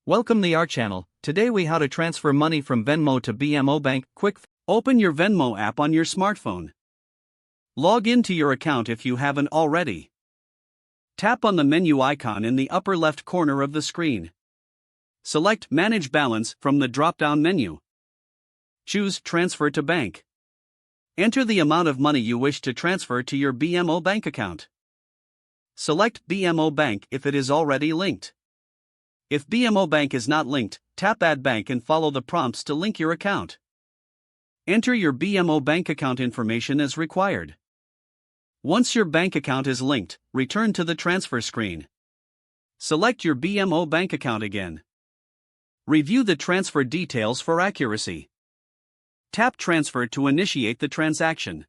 Welcome to our channel. Today we how to transfer money from Venmo to BMO Bank. Quick, open your Venmo app on your smartphone. Log into your account if you haven't already. Tap on the menu icon in the upper left corner of the screen. Select Manage Balance from the drop-down menu. Choose Transfer to Bank. Enter the amount of money you wish to transfer to your BMO Bank account. Select BMO Bank if it is already linked. If BMO Bank is not linked, tap Add Bank and follow the prompts to link your account. Enter your BMO Bank account information as required. Once your bank account is linked, return to the transfer screen. Select your BMO Bank account again. Review the transfer details for accuracy. Tap Transfer to initiate the transaction.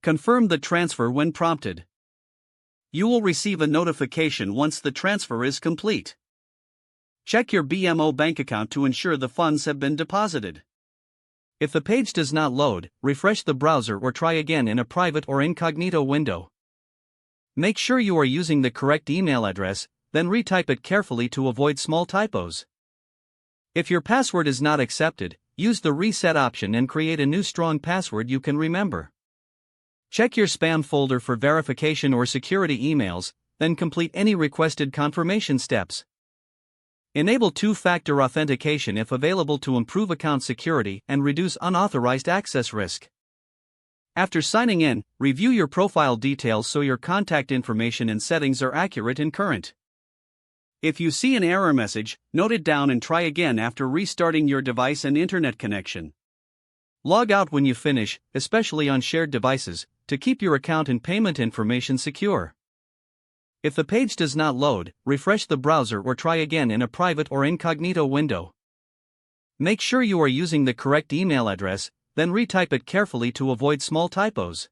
Confirm the transfer when prompted. You will receive a notification once the transfer is complete. Check your BMO Bank account to ensure the funds have been deposited. If the page does not load, refresh the browser or try again in a private or incognito window. Make sure you are using the correct email address, then retype it carefully to avoid small typos. If your password is not accepted, use the reset option and create a new strong password you can remember. Check your spam folder for verification or security emails, then complete any requested confirmation steps. Enable two-factor authentication if available to improve account security and reduce unauthorized access risk. After signing in, review your profile details so your contact information and settings are accurate and current. If you see an error message, note it down and try again after restarting your device and internet connection. Log out when you finish, especially on shared devices, to keep your account and payment information secure. If the page does not load, refresh the browser or try again in a private or incognito window. Make sure you are using the correct email address, then retype it carefully to avoid small typos.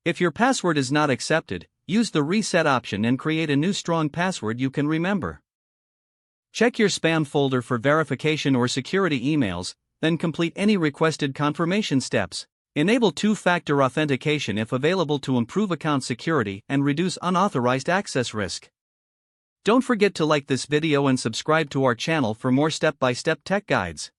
If your password is not accepted, use the reset option and create a new strong password you can remember. Check your spam folder for verification or security emails, then complete any requested confirmation steps. Enable two-factor authentication if available to improve account security and reduce unauthorized access risk. Don't forget to like this video and subscribe to our channel for more step-by-step tech guides.